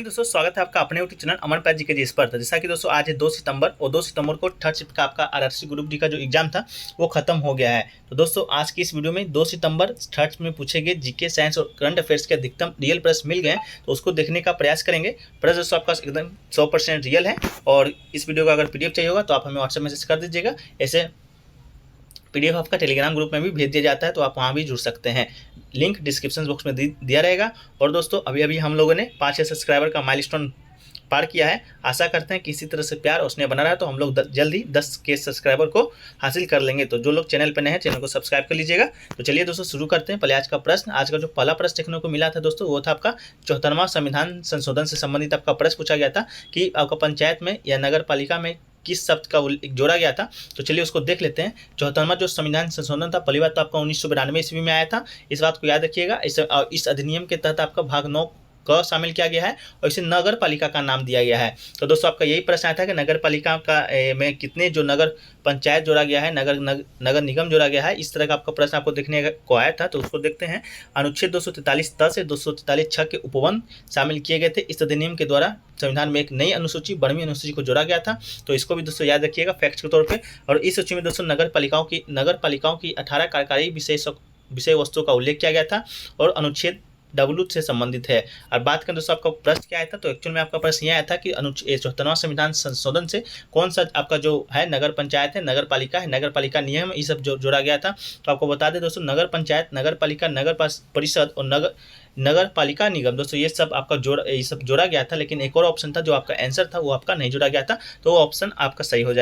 दोस्तों स्वागत है आपका अपने यूट्यूब चैनल अमन पाल जी के जी पर। जैसा कि दोस्तों आज है 2 सितंबर और 2 सितंबर को थर्ड शिफ्ट का आपका आरआरसी ग्रुप डी का जो एग्जाम था वो खत्म हो गया है। तो दोस्तों आज की इस वीडियो में 2 सितंबर थर्ड शिफ्ट में पूछे गए जीके साइंस और करंट अफेयर्स के अधिकतम रियल प्रश्न मिल गए तो उसको देखने का प्रयास करेंगे। प्रश्न दोस्तों आपका एकदम 100% रियल है और इस वीडियो का अगर पीडीएफ चाहिए होगा तो आप हमें व्हाट्सएप मैसेज कर दीजिएगा। ऐसे पीडीएफ आपका टेलीग्राम ग्रुप में भी भेज दिया जाता है तो आप वहाँ भी जुड़ सकते हैं। लिंक डिस्क्रिप्शन बॉक्स में दिया रहेगा। और दोस्तों अभी हम लोगों ने 5000 सब्सक्राइबर का माइलस्टोन पार किया है। आशा करते हैं कि इसी तरह से प्यार और स्नेह बना रहा है तो हम लोग जल्द ही 10K सब्सक्राइबर को हासिल कर लेंगे। तो जो लोग चैनल पर नए हैं चैनल को सब्सक्राइब कर लीजिएगा। तो चलिए दोस्तों शुरू करते हैं। पहले आज का प्रश्न, आज का जो पहला प्रश्न देखने को मिला था दोस्तों वो था आपका 74वां संविधान संशोधन से संबंधित आपका प्रश्न पूछा गया था कि आपका पंचायत में या नगर पालिका में किस शब्द का जोड़ा गया था। तो चलिए उसको देख लेते हैं। 74वां जो संविधान संशोधन था पहली बात तो आपका 1992 ईस्वी में आया था। इस बात को याद रखिएगा। इस अधिनियम के तहत आपका भाग 9 क शामिल किया गया है और इसे नगर पालिका का नाम दिया गया है। तो दोस्तों आपका यही प्रश्न आया था कि नगर पालिका का में कितने जो नगर पंचायत जोड़ा गया है, नगर निगम जोड़ा गया है। इस तरह का आपका प्रश्न आपको देखने को आया था। तो उसको देखते हैं। अनुच्छेद 243 त से 243 छ के उपवन शामिल किए गए थे। इस अधिनियम के द्वारा संविधान में एक नई अनुसूची 12वीं अनुसूची को जोड़ा गया था। तो इसको भी दोस्तों याद रखिएगा फैक्ट के तौर पे। और इस सूची में दोस्तों नगर पालिकाओं की 18 कार्यकारी विषय वस्तुओं का उल्लेख किया गया था और अनुच्छेद W से संबंधित है। और बात करें दोस्तों आपका प्रश्न क्या आया था, तो एक्चुअल में आपका प्रश्न यह आया था कि 74वां संविधान संशोधन से कौन सा आपका जो है नगर पंचायत है, नगर पालिका है, नगर पालिका नियम ये सब जोड़ा गया था। तो आपको बता दें दोस्तों नगर पंचायत, नगर पालिका, नगर परिषद और नगर पालिका निगम दोस्तों ये सब आपका ये सब जोड़ा गया था। लेकिन एक और ऑप्शन था जो आपका आंसर था वो आपका नहीं जोड़ा गया था। तो वो ऑप्शन आपका सही हो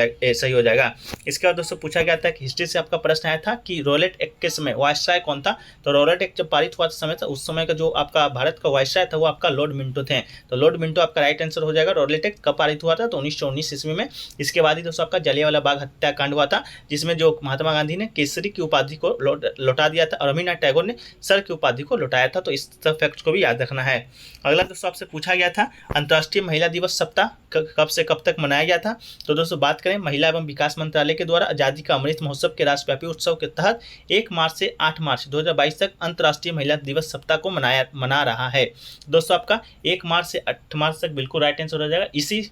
जाएगा। इसके बाद दोस्तों पूछा गया था कि हिस्ट्री से आपका प्रश्न आया था कि रॉलेट एक्ट के समय वायसराय कौन था। तो रॉलेट एक्ट जब पारित हुआ समय था उस समय का जो आपका भारत का वायसराय था वो आपका लॉर्ड मिंटो थे। तो लॉर्ड मिंटो आपका राइट आंसर हो जाएगा। रॉलेट एक्ट कब पारित हुआ था तो 1919 ईस्वी में। इसके बाद ही दोस्तों आपका जलियांवाला बाग हत्याकांड हुआ था जिसमें जो महात्मा गांधी ने केसरी की उपाधि को लौटा दिया था और रवीन्द्रनाथ टैगोर ने सर की उपाधि को लौटाया था। तो इस फैक्ट को भी याद रखना है। अगला दोस्तों आपसे पूछा गया था अंतर्राष्ट्रीय महिला दिवस सप्ताह कब से कब तक मनाया गया था। तो दोस्तों बात करें महिला एवं विकास मंत्रालय के द्वारा आजादी का अमृत महोत्सव के राष्ट्रव्यापी उत्सव के तहत 1 मार्च से 8 मार्च 2022 तक अंतर्राष्ट्रीय महिला दिवस सप्ताह को मना रहा है। दोस्तों आपका 1 मार्च से 8 मार्च तक बिल्कुल राइट आंसर हो जाएगा। इसी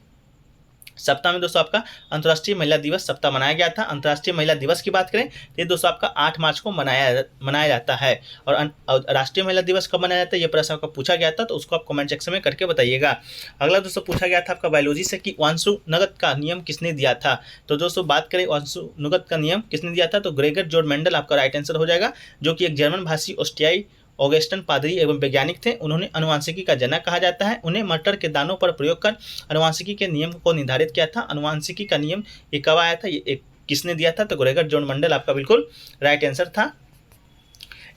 सप्ताह में दोस्तों आपका अंतर्राष्ट्रीय महिला दिवस सप्ताह मनाया गया था। अंतर्राष्ट्रीय महिला दिवस की बात करें तो ये दोस्तों आपका 8 मार्च को मनाया जाता है। और राष्ट्रीय महिला दिवस कब मनाया जाता है ये प्रश्न आपका पूछा गया था तो उसको आप कमेंट सेक्शन में करके बताइएगा। अगला दोस्तों पूछा गया था आपका बायोलॉजी से कि वांशुनुगत का नियम किसने दिया था। तो दोस्तों बात करें वांशुनुगत का नियम किसने दिया था तो ग्रेगर जॉर्ज मेंडल आपका राइट आंसर हो जाएगा, जो कि एक जर्मन भाषी ऑस्ट्रियाई ऑगस्टन पादरी एवं वैज्ञानिक थे। उन्होंने अनुवांशिकी का जनक कहा जाता है। उन्हें मटर के दानों पर प्रयोग कर अनुवांशिकी के नियम को निर्धारित किया था। अनुवांशिकी का नियम ये कब आया था, ये किसने दिया था तो ग्रेगर जॉर्ज मेंडल आपका बिल्कुल राइट आंसर था।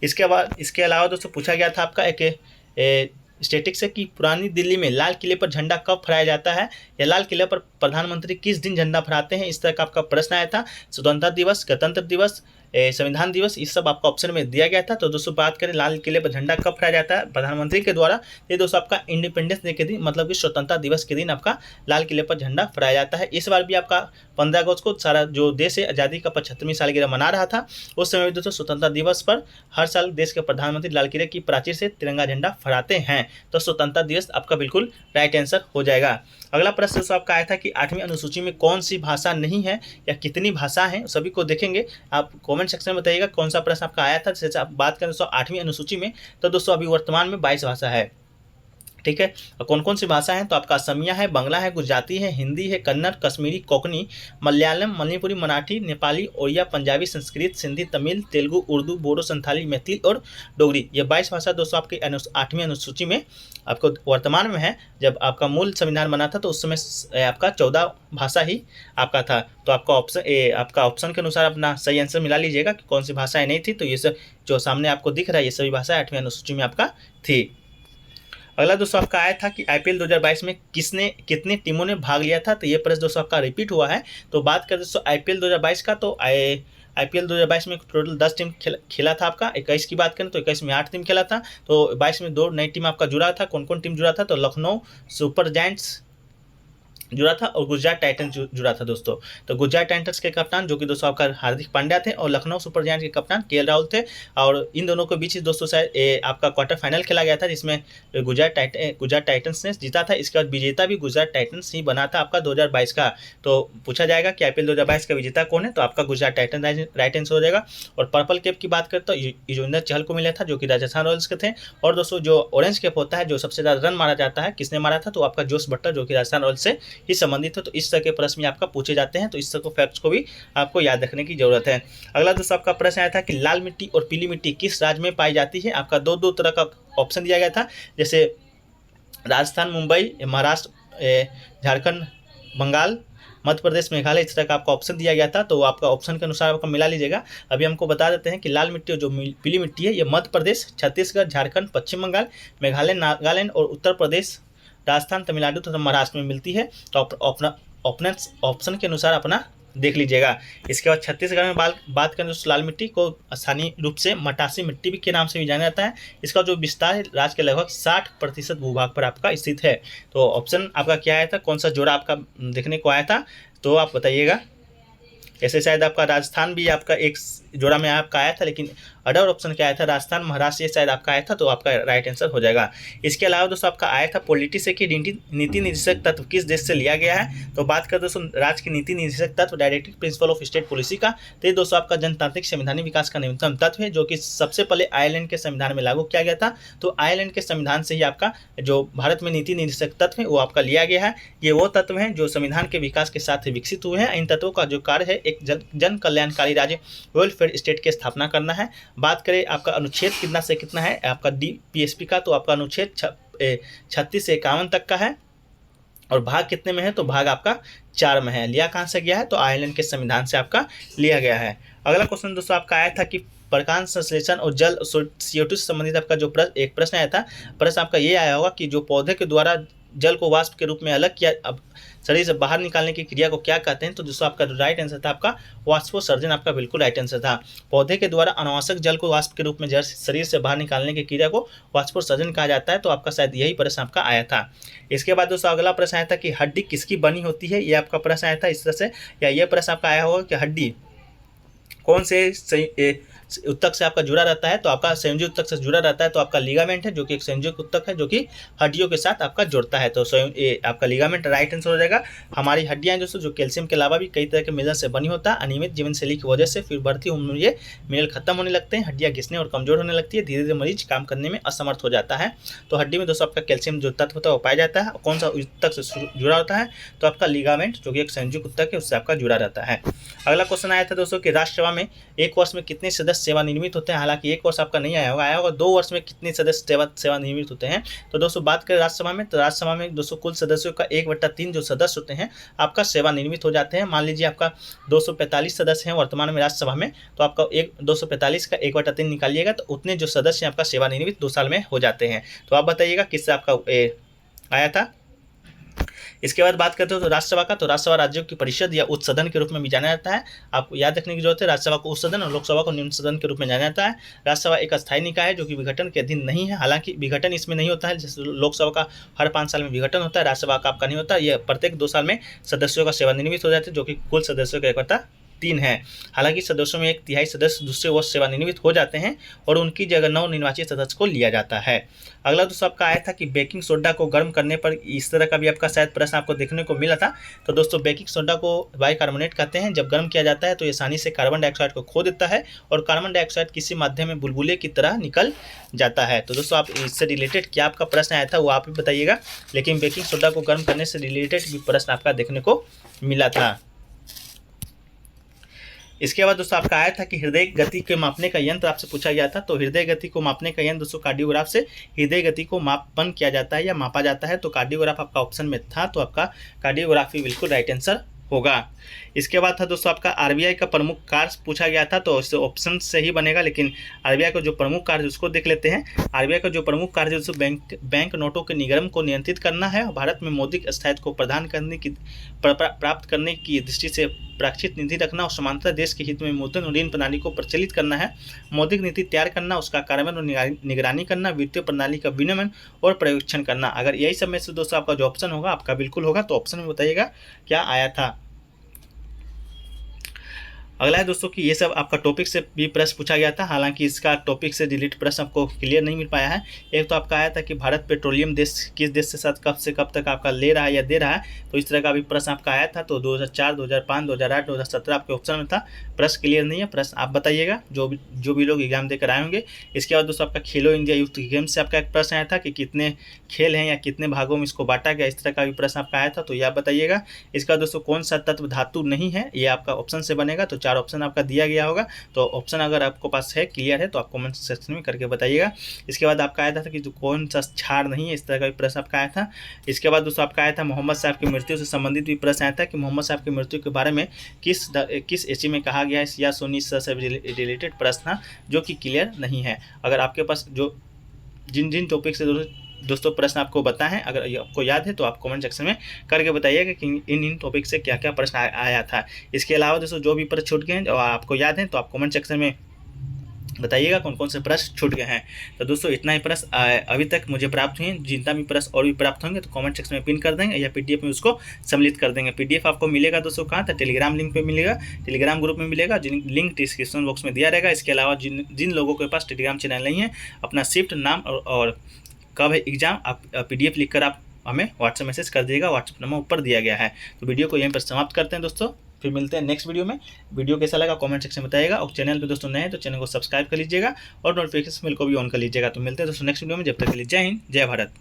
इसके अलावा दोस्तों पूछा गया था आपका एक स्टैटिक्स है कि पुरानी दिल्ली में लाल किले पर झंडा कब फहराया जाता है या लाल किले पर प्रधानमंत्री किस दिन झंडा फहराते हैं। इस तरह का आपका प्रश्न आया था। स्वतंत्रता दिवस, गणतंत्र दिवस, संविधान दिवस, इस सब आपका ऑप्शन में दिया गया था। तो दोस्तों बात करें लाल किले पर झंडा कब फहराया जाता है प्रधानमंत्री के द्वारा, ये दोस्तों आपका इंडिपेंडेंस डे के दिन मतलब कि स्वतंत्रता दिवस के दिन आपका लाल किले पर झंडा फहराया जाता है। इस बार भी आपका 15 अगस्त को सारा जो देश है आज़ादी का 75वीं सालगिरह मना रहा था। उस समय दोस्तों स्वतंत्रता दिवस पर हर साल देश के प्रधानमंत्री लाल किले की प्राचीर से तिरंगा झंडा फहराते हैं। तो स्वतंत्रता दिवस आपका बिल्कुल राइट आंसर हो जाएगा। अगला प्रश्न दोस्तों आपका आया था कि 8वीं अनुसूची में कौन सी भाषा नहीं है या कितनी भाषा हैं, सभी को देखेंगे। आप कमेंट सेक्शन में बताइएगा कौन सा प्रश्न आपका आया था। जैसे आप बात करें दोस्तों 8वीं अनुसूची में तो दोस्तों अभी वर्तमान में 22 भाषा है, ठीक है। और कौन कौन सी भाषा हैं तो आपका असमिया है, बांग्ला है, गुजराती है, हिंदी है, कन्नड़, कश्मीरी, कोंकणी, मलयालम, मणिपुरी, मराठी, नेपाली, ओड़िया, पंजाबी, संस्कृत, सिंधी, तमिल, तेलुगु, उर्दू, बोडो, संथाली, मैथिली और डोगरी। ये 22 भाषा दोस्तों आपके 8वीं अनुसूची में आपको वर्तमान में है। जब आपका मूल संविधान बना था तो उस समय आपका 14 भाषा ही आपका था। तो आपका ऑप्शन के अनुसार अपना सही आंसर मिला लीजिएगा कि कौन सी भाषाएं नहीं थी। तो ये सब जो सामने आपको दिख रहा है ये सभी भाषाएं 8वीं अनुसूची में आपका थी। अगला दोस्तों आपका आया था कि आईपीएल 2022 में कितने टीमों ने भाग लिया था। तो ये प्रश्न दोस्तों आपका रिपीट हुआ है। तो बात करें दोस्तों आईपीएल 2022 का तो आईपीएल 2022 में टोटल 10 टीम खेला था आपका। 21 की बात करें तो 21 में 8 टीम खेला था। तो 22 में 2 नई टीम आपका जुड़ा था। कौन कौन टीम जुड़ा था तो लखनऊ सुपर जायंट्स, जुड़ा था और गुजरात टाइटंस जुड़ा था दोस्तों। तो गुजरात टाइटंस के कप्तान जो कि दोस्तों आपका हार्दिक पांड्या थे और लखनऊ सुपर जायंट्स के कप्तान केएल राहुल थे। और इन दोनों के बीच दोस्तों शायद आपका क्वार्टर फाइनल खेला गया था, जिसमें गुजरात टाइटंस ने जीता था। इसके बाद विजेता भी गुजरात टाइटंस ही बना था आपका 2022 का। तो पूछा जाएगा कि आईपीएल 2022 का विजेता कौन है, तो आपका गुजरात टाइटंस हो जाएगा। और पर्पल कैप की बात करें तो युजवेंद्र चहल को मिला था, जो कि राजस्थान रॉयल्स के थे। और दोस्तों जो ऑरेंज कैप होता है, जो सबसे ज़्यादा रन मारा जाता है, किसने मारा था, तो आपका जोस बटलर, जो कि राजस्थान रॉयल्स से ही संबंधित है। तो इस तरह के प्रश्न आपका पूछे जाते हैं, तो इस तरह के फैक्ट्स को भी आपको याद रखने की जरूरत है। अगला दोस्तों आपका प्रश्न आया था कि लाल मिट्टी और पीली मिट्टी किस राज्य में पाई जाती है। आपका दो तरह का ऑप्शन दिया गया था, जैसे राजस्थान, मुंबई, महाराष्ट्र, झारखंड, बंगाल, मध्य प्रदेश, मेघालय, इस तरह का आपका ऑप्शन दिया गया था। तो आपका ऑप्शन के अनुसार आपका मिला लीजिएगा। अभी हमको बता देते हैं कि लाल मिट्टी और जो पीली मिट्टी है, ये मध्य प्रदेश, छत्तीसगढ़, झारखंड, पश्चिम बंगाल, मेघालय, नागालैंड और उत्तर प्रदेश, राजस्थान, तमिलनाडु तथा महाराष्ट्र में मिलती है। तो अपना ऑप्शन के अनुसार अपना देख लीजिएगा। इसके बाद छत्तीसगढ़ में बात करें तो लाल मिट्टी को स्थानीय रूप से मटासी मिट्टी भी के नाम से भी जाना जाता है। इसका जो विस्तार है राज्य के लगभग 60% भूभाग पर आपका स्थित है। तो ऑप्शन आपका क्या आया था, कौन सा जोड़ा आपका देखने को आया था, तो आप बताइएगा। ऐसे शायद आपका राजस्थान भी आपका एक जोड़ा में आपका आया था, लेकिन अदर ऑप्शन क्या आया था, राजस्थान, महाराष्ट्र, ये शायद आपका आया था। तो आपका राइट आंसर हो जाएगा। इसके अलावा दोस्तों आपका आया था पॉलिटी से कि नीति निर्देशक तत्व किस देश से लिया गया है। तो बात करें दोस्तों राज्य की नीति निर्देशक तत्व, directive principle of state policy का, तो ये दोस्तों आपका जनतांत्रिक संवैधानिक विकास का न्यूनतम तत्व है, जो कि सबसे पहले आयरलैंड के संविधान में लागू किया गया था। तो आयरलैंड के संविधान से ही आपका जो भारत में नीति निर्देशक तत्व है वो आपका लिया गया है। ये वो तत्व हैं जो संविधान के विकास के साथ विकसित हुए हैं। इन तत्वों का जो कार्य है एक जन कल्याणकारी राज्य वेलफेयर स्टेट की स्थापना करना है। बात करें आपका अनुच्छेद कितना से कितना है आपका डीपीएसपी का, तो आपका अनुच्छेद 36 से 51 तक का है। और भाग कितने में है, तो भाग आपका 4 में है। लिया कहाँ से गया है, तो आयरलैंड के संविधान से आपका लिया गया है। अगला क्वेश्चन दोस्तों आपका आया था कि प्रकाश संश्लेषण और जल CO2 से संबंधित आपका एक प्रश्न आया था। प्रश्न आपका ये आया होगा कि जो पौधे के द्वारा जल को वाष्प के रूप में अलग किया, अब शरीर से बाहर निकालने की क्रिया को क्या कहते हैं। तो दोस्तों आपका जो राइट आंसर था आपका वाष्पोत्सर्जन, आपका बिल्कुल राइट आंसर था। पौधे के द्वारा अनावश्यक जल को वाष्प के रूप में शरीर से बाहर निकालने की क्रिया को वाष्पोत्सर्जन कहा जाता है। तो आपका शायद यही प्रश्न आपका आया था। इसके बाद दोस्तों अगला प्रश्न आया था कि हड्डी किसकी बनी होती है, ये आपका प्रश्न आया था इस तरह से, या ये प्रश्न आपका आया होगा कि हड्डी कौन से उत्तक से आपका जुड़ा रहता है। तो आपका संयोजी उत्तक से जुड़ा रहता है। तो आपका लिगामेंट है, जो कि एक संयोजक उत्तक है जो कि हड्डियों के साथ आपका जुड़ता है। तो आपका लिगामेंट राइट आंसर हो जाएगा। हमारी हड्डियां दोस्तों जो कैल्शियम के अलावा भी कई तरह के मिनरल से बनी होता है। अनियमित जीवन शैली की वजह से फिर बढ़ती उम्र में ये मिनरल खत्म होने लगते हैं, हड्डियां घिसने और कमजोर होने लगती है, धीरे धीरे मरीज काम करने में असमर्थ हो जाता है। तो हड्डी में दोस्तों आपका कैल्शियम जो तत्व होता है वो पाया जाता है। कौन सा उत्तक से जुड़ा होता है, तो आपका लिगामेंट जो कि एक संयोजक उत्तक है उससे आपका जुड़ा रहता है। अगला क्वेश्चन आया था दोस्तों कि राज्यसभा में एक वर्ष में कितने सदस्य सेवानिवृत्त होते हैं। हालांकि एक वर्ष आपका नहीं आया होगा 2 वर्ष में कितने सदस्य सेवानिवृत्त होते हैं। तो दोस्तों बात करें राज्यसभा में, तो राज्यसभा में दोस्तों कुल सदस्यों का 1/3 जो सदस्य होते हैं आपका सेवानिवृत्त हो जाते हैं। मान लीजिए आपका 245 सदस्य हैं वर्तमान में राज्यसभा में, तो आपका 245 का 1/3 निकालिएगा तो उतने जो सदस्य हैं आपका सेवानिवृत्त 2 साल में हो जाते हैं। तो आप बताइएगा किससे आपका आया था। इसके बाद बात करते हो तो राज्यसभा का, तो राज्यसभा राज्यों की परिषद या उच्च सदन के रूप में भी जाना जाता है। आपको याद रखने की जरूरत है, राज्यसभा को उच्च सदन और लोकसभा को निम्न सदन के रूप में जाना जाता है। राज्यसभा एक अस्थायी निकाय है जो कि विघटन के अधीन नहीं है। हालांकि विघटन इसमें नहीं होता है, जैसे लोकसभा का हर 5 साल में विघटन होता है, राज्यसभा का आपका नहीं होता। यह प्रत्येक 2 साल में सदस्यों का सेवानिवृत्त हो जाते हैं, जो कि कुल सदस्यों का 1/3 है। हालांकि सदस्यों में 1/3 सदस्य दूसरे वर्ष सेवानिवृत्त हो जाते हैं और उनकी जगह नवनिर्वाचित सदस्य को लिया जाता है। अगला दोस्तों आपका आया था कि बेकिंग सोडा को गर्म करने पर, इस तरह का भी आपका शायद प्रश्न आपको देखने को मिला था। तो दोस्तों बेकिंग सोडा को बाइकार्बोनेट कहते हैं। जब गर्म किया जाता है तो ये आसानी से कार्बन डाइऑक्साइड को खो देता है और कार्बन डाइऑक्साइड किसी माध्यम में बुलबुले की तरह निकल जाता है। तो दोस्तों आप इससे रिलेटेड क्या आपका प्रश्न आया था वो आप ही बताइएगा, लेकिन बेकिंग सोडा को गर्म करने से रिलेटेड भी प्रश्न आपका देखने को मिला था। इसके बाद दोस्तों आपका आया था कि हृदय गति के मापने का यंत्र आपसे पूछा गया था। तो हृदय गति को मापने का यंत्र दोस्तों कार्डियोग्राफ से हृदय गति को मापन किया जाता है या मापा जाता है। तो कार्डियोग्राफ आपका ऑप्शन में था, तो आपका कार्डियोग्राफी बिल्कुल राइट आंसर होगा। इसके बाद था दोस्तों आपका आरबीआई का प्रमुख कार्य पूछा गया था, तो इससे ऑप्शन से ही बनेगा, लेकिन आरबीआई का जो प्रमुख कार्य उसको देख लेते हैं। आरबीआई का जो प्रमुख कार्य दोस्तों बैंक नोटों के निगम को नियंत्रित करना है, भारत में मौद्रिक स्थायित्व को प्राप्त करने की दृष्टि से प्रेक्षित निधि रखना और समांतर देश के हित में मौद्रिक ऋण प्रणाली को प्रचलित करना है, मौद्रिक नीति तैयार करना, उसका कार्यान्वयन और निगरानी करना, वित्तीय प्रणाली का विनियमन और पर्यवेक्षण करना। अगर यही सब में से दोस्तों आपका जो ऑप्शन होगा आपका बिल्कुल होगा, तो ऑप्शन में बताइएगा क्या आया था। अगला है दोस्तों कि ये सब आपका टॉपिक से भी प्रश्न पूछा गया था, हालांकि इसका टॉपिक से रिलेटेड प्रश्न आपको क्लियर नहीं मिल पाया है। एक तो आपका आया था कि भारत पेट्रोलियम देश किस देश के साथ कब से कब तक आपका ले रहा है या दे रहा है, तो इस तरह का भी प्रश्न आपका आया था। तो 2004, 2005, 2008, 2017 आपके ऑप्शन में था। प्रश्न क्लियर नहीं है, प्रश्न आप बताइएगा जो भी लोग एग्जाम देकर आए होंगे। इसके बाद दोस्तों आपका खेलो इंडिया यूथ गेम्स से आपका एक प्रश्न आया था कि कितने खेल हैं या कितने भागों में इसको बांटा गया, इस तरह का भी प्रश्न आपका आया था, तो यह आप बताइएगा। इसका दोस्तों कौन सा तत्व धातु नहीं है, ये आपका ऑप्शन से बनेगा। तो 4 ऑप्शन आपका दिया गया होगा, तो ऑप्शन अगर आपको पास है, क्लियर है, तो आप कमेंट सेक्शन में करके बताइएगा। इसके बाद आपका आया था कि जो कौन सा क्षार नहीं है, इस तरह का भी प्रश्न आपका आया था। इसके बाद दोस्तों आपका आया था मोहम्मद साहब की मृत्यु से संबंधित भी प्रश्न आया था कि मोहम्मद साहब की मृत्यु के बारे में किस एसी में कहा गया है, या सोनी से रिलेटेड प्रश्न था जो कि क्लियर नहीं है। अगर आपके पास जो जिन टॉपिक से दोस्तों प्रश्न आपको बताएं हैं, अगर आपको याद है तो आप कमेंट सेक्शन में करके बताइएगा कि इन टॉपिक से क्या क्या प्रश्न आया था। इसके अलावा दोस्तों जो भी प्रश्न छूट गए हैं और आपको याद है तो आप कमेंट सेक्शन में बताइएगा कौन कौन से प्रश्न छूट गए हैं। तो दोस्तों इतना ही प्रश्न अभी तक मुझे प्राप्त हुए हैं। जितना भी प्रश्न और भी प्राप्त होंगे तो कमेंट सेक्शन में पिन कर देंगे या पीडीएफ में उसको सम्मिलित कर देंगे। पीडीएफ आपको मिलेगा दोस्तों कहाँ, तो टेलीग्राम लिंक पे मिलेगा, टेलीग्राम ग्रुप में मिलेगा, लिंक डिस्क्रिप्शन बॉक्स में दिया रहेगा। इसके अलावा जिन लोगों के पास टेलीग्राम चैनल नहीं है, अपना शिफ्ट नाम और कब है एग्जाम, आप पीडीएफ लिखकर आप हमें व्हाट्सएप मैसेज कर दीजिएगा, व्हाट्सएप नंबर ऊपर दिया गया है। तो वीडियो को यहीं पर समाप्त करते हैं दोस्तों, फिर मिलते हैं नेक्स्ट वीडियो में। वीडियो कैसा लगा कमेंट सेक्शन में बताइएगा, और चैनल पे दोस्तों नए हैं तो चैनल को सब्सक्राइब कर लीजिएगा और नोटिफिकेशन बिल को भी ऑन कर लीजिएगा। तो मिलते हैं दोस्तों नेक्स्ट वीडियो में, जब तक के लिए जय हिंद, जय भारत।